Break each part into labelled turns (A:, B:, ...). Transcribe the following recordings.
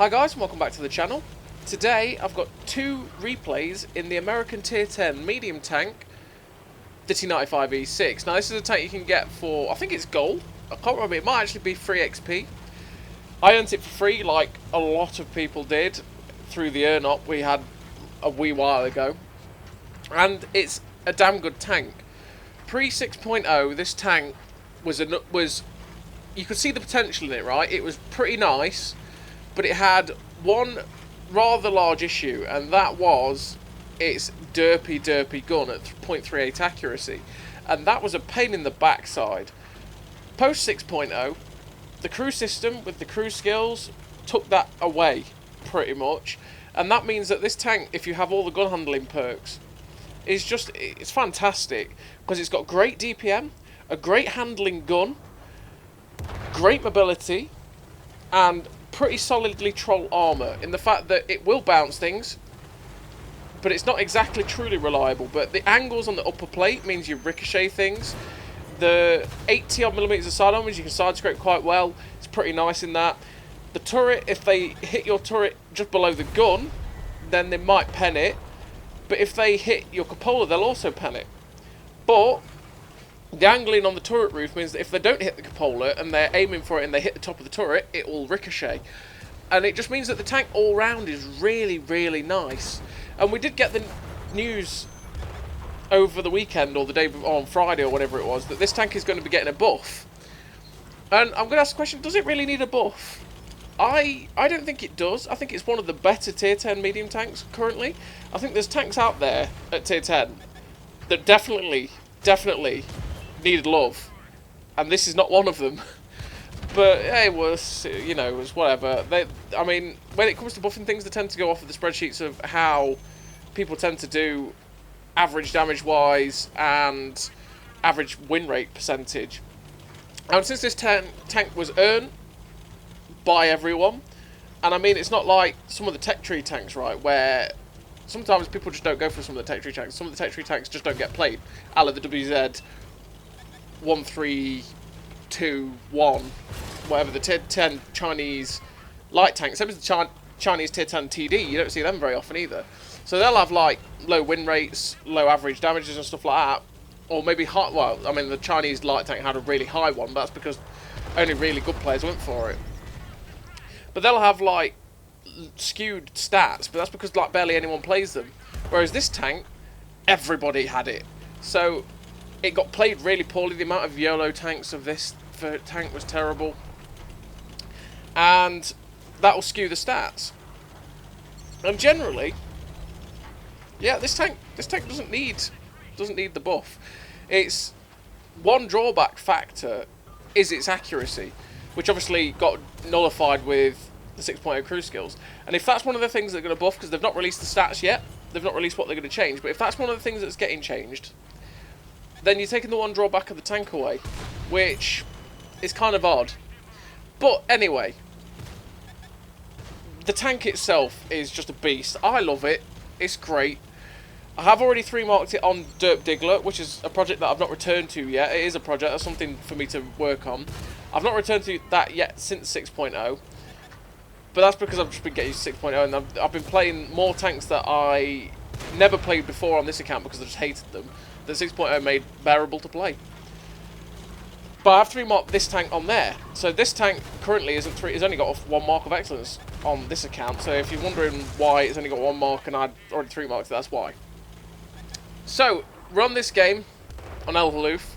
A: Hi guys and welcome back to the channel. Today I've got two replays in the American Tier 10 medium tank, the T95E6. Now this is a tank you can get for, I think it's gold. I can't remember, it might actually be free XP. I earned it for free like a lot of people did through the earn up we had a wee while ago. And it's a damn good tank. Pre 6.0 this tank was, you could see the potential in it, right? It was pretty nice. But it had one rather large issue, and that was its derpy gun at 0.38 accuracy. And that was a pain in the backside. Post 6.0, the crew system with the crew skills took that away, pretty much. And that means that this tank, if you have all the gun handling perks, it's fantastic. Because it's got great DPM, a great handling gun, great mobility, and pretty solidly troll armor in the fact that it will bounce things, but it's not exactly truly reliable. But the angles on the upper plate means you ricochet things. The 80 odd millimeters of sidearm means you can side scrape quite well. It's pretty nice in that. The turret, if they hit your turret just below the gun, then they might pen it. But if they hit your cupola, they'll also pen it. But the angling on the turret roof means that if they don't hit the cupola and they're aiming for it and they hit the top of the turret, it will ricochet. And it just means that the tank all round is really, really nice. And we did get the news over the weekend or the day on Friday or whatever it was that this tank is going to be getting a buff. And I'm going to ask the question, does it really need a buff? I don't think it does. I think it's one of the better tier 10 medium tanks currently. I think there's tanks out there at tier 10 that definitely needed love, and this is not one of them. But it was, you know, it was whatever. I mean, when it comes to buffing things, they tend to go off of the spreadsheets of how people tend to do average damage wise and average win rate percentage. And since this tank was earned by everyone, and I mean, it's not like some of the tech tree tanks, right, where sometimes people just don't go for some of the tech tree tanks. Some of the tech tree tanks just don't get played, a la the WZ 1321, whatever, the tier 10 Chinese light tank. Same as the Chinese tier 10 TD, you don't see them very often either. So they'll have like low win rates, low average damages and stuff like that. Or maybe high, well, I mean the Chinese light tank had a really high one, but that's because only really good players went for it. But they'll have like skewed stats, but that's because like barely anyone plays them. Whereas this tank, everybody had it. So it got played really poorly. The amount of YOLO tanks of this tank was terrible. And that will skew the stats. And generally, yeah, this tank doesn't need the buff. Its one drawback factor is its accuracy, which obviously got nullified with the 6.0 crew skills. And if that's one of the things they're going to buff, because they've not released the stats yet, they've not released what they're going to change, but if that's one of the things that's getting changed, then you're taking the one drawback of the tank away, which is kind of odd. But anyway, the tank itself is just a beast. I love it. It's great. I have already 3-marked it on Derp Diggler, which is a project that I've not returned to yet. It is a project. That's something for me to work on. I've not returned to that yet since 6.0. But that's because I've just been getting used to 6.0, and I've been playing more tanks that I never played before on this account because I just hated them, that 6.0 made bearable to play. But I have 3-marked this tank on there. So this tank currently has only got 1 mark of excellence on this account. So if you're wondering why it's only got 1 mark and I'd already 3-marked it, that's why. So, run this game on El Haloof,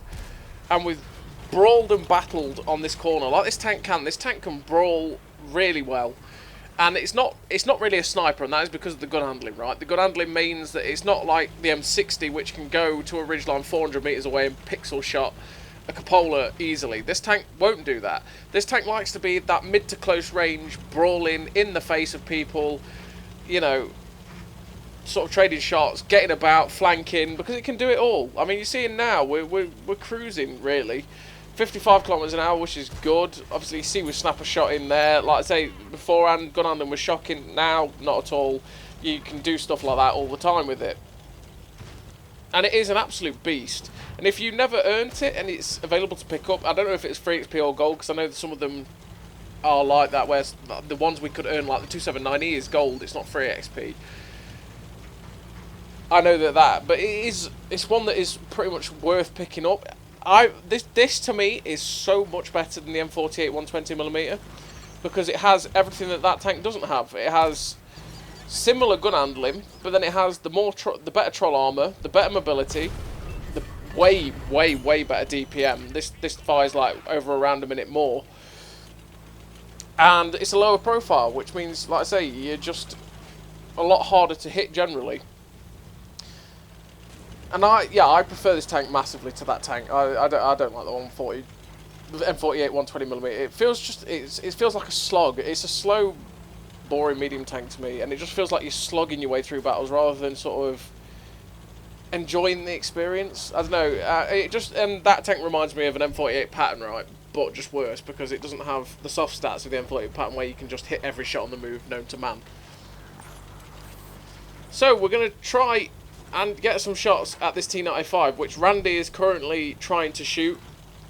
A: and we've brawled and battled on this corner like this tank can. This tank can brawl really well. And it's not really a sniper, and that is because of the gun handling, right? The gun handling means that it's not like the M60, which can go to a ridgeline 400 meters away and pixel shot a cupola easily. This tank won't do that. This tank likes to be that mid to close range, brawling in the face of people, you know, sort of trading shots, getting about, flanking, because it can do it all. I mean, you're seeing now, we're cruising, really. 55 kilometers an hour, which is good. Obviously, you see we snap a shot in there. Like I say, beforehand, gun handling was shocking. Now, not at all. You can do stuff like that all the time with it. And it is an absolute beast. And if you never earned it and it's available to pick up, I don't know if it's free XP or gold, because I know that some of them are like that, where the ones we could earn, like the 279E, is gold. It's not free XP. I know but it's one that is pretty much worth picking up. This to me is so much better than the M48 120mm because it has everything that tank doesn't have. It has similar gun handling, but then it has the better troll armor, the better mobility, the way better DPM. This fires like over a round a minute more, and it's a lower profile, which means, like I say, you're just a lot harder to hit generally. And I prefer this tank massively to that tank. I don't like the M48 120mm. It feels like a slog. It's a slow, boring medium tank to me, and it just feels like you're slogging your way through battles rather than sort of enjoying the experience. I don't know. And that tank reminds me of an M48 pattern, right? But just worse because it doesn't have the soft stats of the M48 pattern where you can just hit every shot on the move known to man. So we're gonna try and get some shots at this T95, which Randy is currently trying to shoot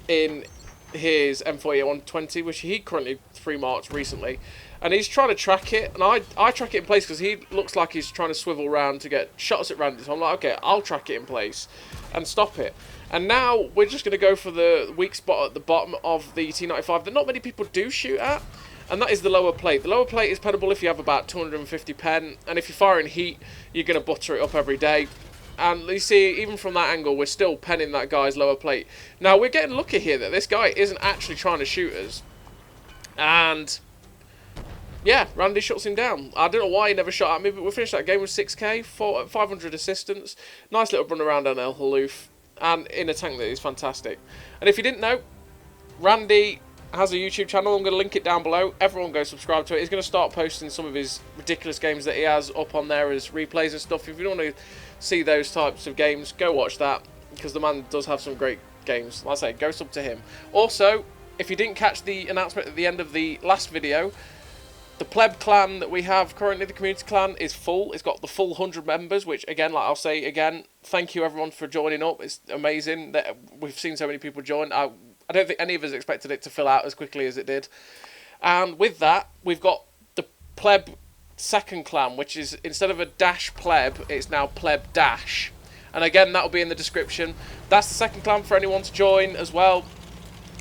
A: in his M48 120, which he currently 3-marked recently. And he's trying to track it, and I track it in place because he looks like he's trying to swivel around to get shots at Randy. So I'm like, okay, I'll track it in place and stop it. And now we're just going to go for the weak spot at the bottom of the T95 that not many people do shoot at. And that is the lower plate. The lower plate is pennable if you have about 250 pen, and if you're firing heat, you're going to butter it up every day. And you see, even from that angle, we're still penning that guy's lower plate. Now, we're getting lucky here that this guy isn't actually trying to shoot us. And yeah, Randy shuts him down. I don't know why he never shot at me, but we finished that game with 6k, 500 assistance. Nice little run around on El Haloof, and in a tank that is fantastic. And if you didn't know, Randy has a YouTube channel. I'm going to link it down below. Everyone go subscribe to it. He's going to start posting some of his ridiculous games that he has up on there as replays and stuff. If you don't want to see those types of games, go watch that, because the man does have some great games. Like I say, go sub to him. Also, if you didn't catch the announcement at the end of the last video, the pleb clan that we have currently, the community clan, is full. It's got the full 100 members, which, again, like I'll say again, thank you everyone for joining up. It's amazing that we've seen so many people join. I don't think any of us expected it to fill out as quickly as it did. And with that, we've got the pleb second clan, which is, instead of a dash pleb, it's now pleb dash. And again, that'll be in the description. That's the second clan for anyone to join as well.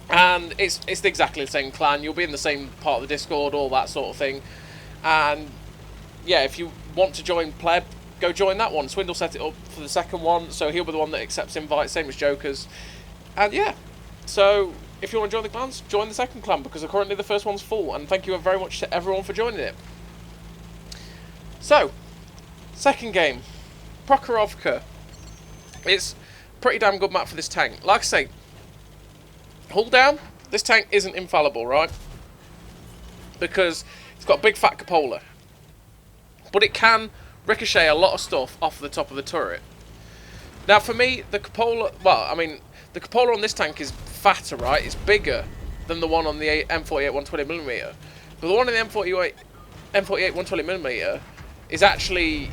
A: And it's exactly the same clan. You'll be in the same part of the Discord, all that sort of thing. And yeah, if you want to join pleb, go join that one. Swindle set it up for the second one, so he'll be the one that accepts invites, same as Joker's. And yeah, so if you want to join the clans, join the second clan, because currently the first one's full. And thank you very much to everyone for joining it. So, second game, Prokhorovka. It's a pretty damn good map for this tank. Like I say, hull down, this tank isn't infallible, right? Because it's got a big fat cupola. But it can ricochet a lot of stuff off the top of the turret. Now for me, the cupola, well, I mean, the cupola on this tank is fatter, right? It's bigger than the one on the M48 120mm. But the one in the M48 120mm is actually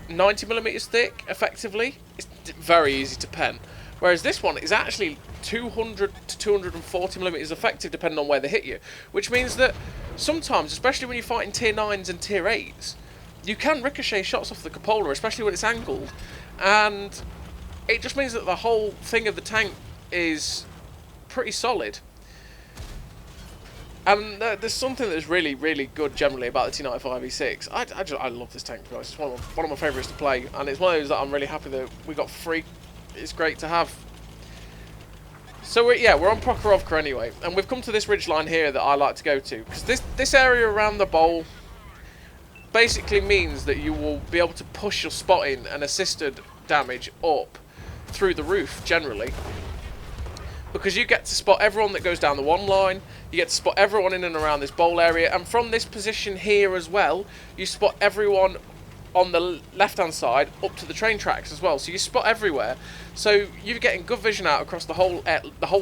A: 90mm thick, effectively. It's very easy to pen. Whereas this one is actually 200 to 240mm effective, depending on where they hit you. Which means that sometimes, especially when you're fighting tier 9s and tier 8s, you can ricochet shots off the cupola, especially when it's angled. And it just means that the whole thing of the tank is pretty solid. And there's something that's really, really good generally about the T95E6. I love this tank, to be honest. It's one of my favourites to play, and it's one of those that I'm really happy that we got free. It's great to have. So we're on Prokhorovka anyway, and we've come to this ridge line here that I like to go to, because this area around the bowl basically means that you will be able to push your spotting and assisted damage up through the roof generally. Because you get to spot everyone that goes down the one line, you get to spot everyone in and around this bowl area, and from this position here as well, you spot everyone on the left-hand side up to the train tracks as well. So you spot everywhere. So you're getting good vision out across the whole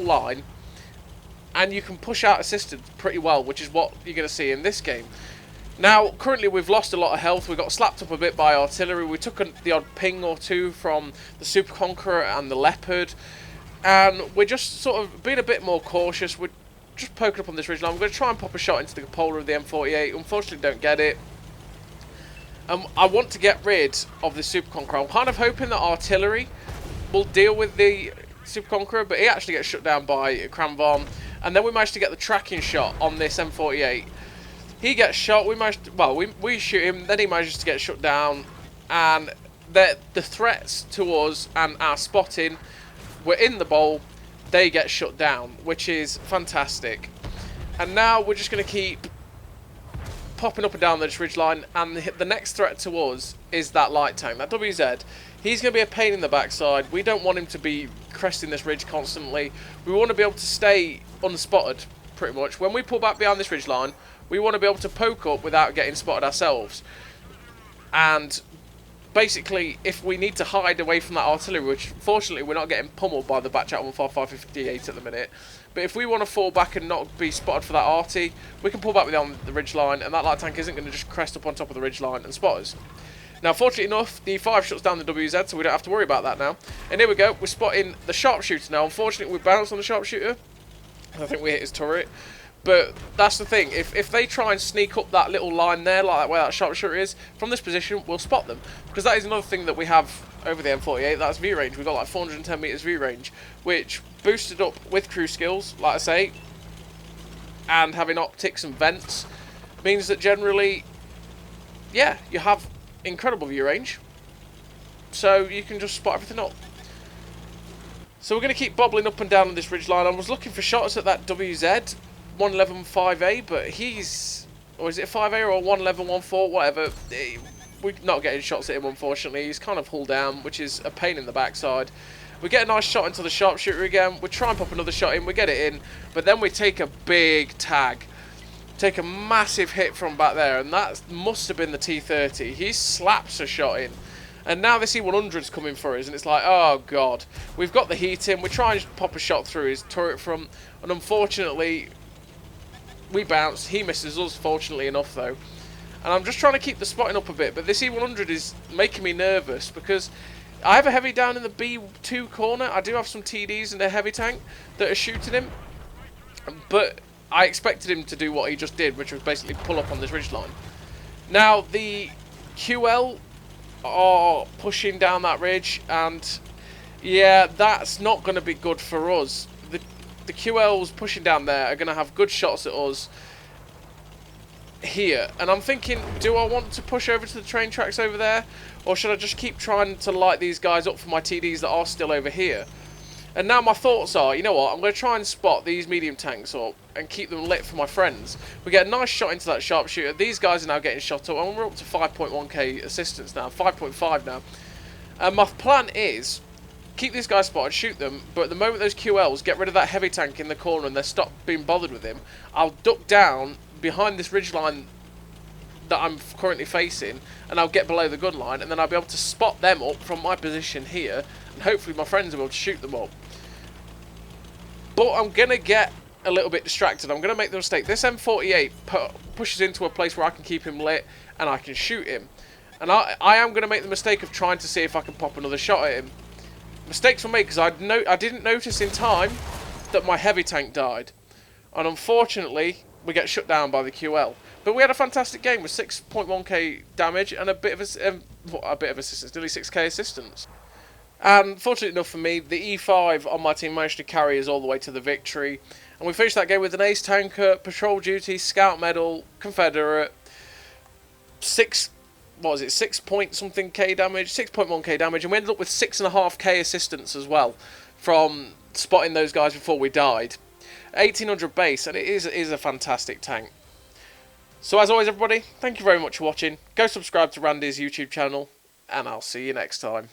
A: line, and you can push out assisted pretty well, which is what you're going to see in this game. Now, currently we've lost a lot of health. We got slapped up a bit by artillery. We took the odd ping or two from the Super Conqueror and the Leopard. And we're just sort of being a bit more cautious. just poking up on this ridgeline. I'm going to try and pop a shot into the cupola of the M48. Unfortunately, don't get it. I want to get rid of the Super Conqueror. I'm kind of hoping that artillery will deal with the Super Conqueror, but he actually gets shut down by Cranvarm. And then we managed to get the tracking shot on this M48. He gets shot. We shoot him. Then he manages to get shut down, and the threats to us and our spotting were in the bowl. They get shut down, which is fantastic. And now we're just going to keep popping up and down this ridgeline, and the next threat to us is that light tank, that WZ. He's going to be a pain in the backside. We don't want him to be cresting this ridge constantly. We want to be able to stay unspotted, pretty much. When we pull back behind this ridgeline, we want to be able to poke up without getting spotted ourselves. And basically, if we need to hide away from that artillery, which fortunately we're not getting pummeled by the Batchat 15558 at the minute, but if we want to fall back and not be spotted for that arty, we can pull back on the ridgeline, and that light tank isn't going to just crest up on top of the ridgeline and spot us. Now, fortunately enough, the E5 shuts down the WZ, so we don't have to worry about that now. And here we go, we're spotting the sharpshooter now. Unfortunately, we bounced on the sharpshooter. I think we hit his turret. But that's the thing, if they try and sneak up that little line there, like where that sharpshooter is, from this position, we'll spot them. Because that is another thing that we have over the M48, that's V-range. We've got like 410 metres V-range, which boosted up with crew skills, like I say, and having optics and vents, means that generally, yeah, you have incredible view range. So you can just spot everything up. So we're going to keep bobbling up and down on this ridgeline. I was looking for shots at that WZ, 111-5A, but he's, or is it 5A or 111-14, whatever. We're not getting shots at him, unfortunately. He's kind of hull down, which is a pain in the backside. We get a nice shot into the sharpshooter again. We try and pop another shot in. We get it in, but then we take a big tag. Take a massive hit from back there, and that must have been the T30. He slaps a shot in. And now this E100's coming for us, and it's like, oh god. We've got the heat in. We try and pop a shot through his turret front, and unfortunately, we bounced. He misses us, fortunately enough, though. And I'm just trying to keep the spotting up a bit, but this E100 is making me nervous, because I have a heavy down in the B2 corner. I do have some TDs in the heavy tank that are shooting him, but I expected him to do what he just did, which was basically pull up on this ridgeline. Now, the QL are pushing down that ridge, and yeah, that's not going to be good for us. The QLs pushing down there are going to have good shots at us here, and I'm thinking, do I want to push over to the train tracks over there, or should I just keep trying to light these guys up for my TDs that are still over here? And now my thoughts are, you know what, I'm going to try and spot these medium tanks up and keep them lit for my friends. We get a nice shot into that sharpshooter. These guys are now getting shot up, and we're up to 5.1k assistance now, 5.5 now. And my plan is, keep these guys spotted, shoot them, but at the moment those QLs get rid of that heavy tank in the corner and they stop being bothered with him, I'll duck down behind this ridgeline that I'm currently facing, and I'll get below the gun line, and then I'll be able to spot them up from my position here, and hopefully my friends will be able to shoot them up. But I'm going to get a little bit distracted. I'm going to make the mistake. This M48 pushes into a place where I can keep him lit and I can shoot him. And I am going to make the mistake of trying to see if I can pop another shot at him. Mistakes were made because I didn't notice in time that my heavy tank died. And unfortunately, we get shut down by the QL. But we had a fantastic game with 6.1k damage and a bit of assistance, nearly 6k assistance. And fortunately enough for me, the E5 on my team managed to carry us all the way to the victory. And we finished that game with an ace tanker, patrol duty, scout medal, Confederate, 6 point something K damage, 6.1k damage, and we ended up with 6.5k assistance as well from spotting those guys before we died. 1800 base, and it is a fantastic tank. So as always, everybody, thank you very much for watching. Go subscribe to Randy's YouTube channel, and I'll see you next time.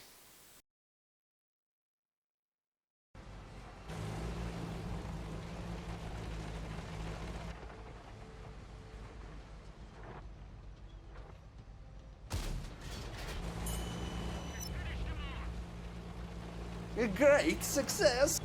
B: A great success!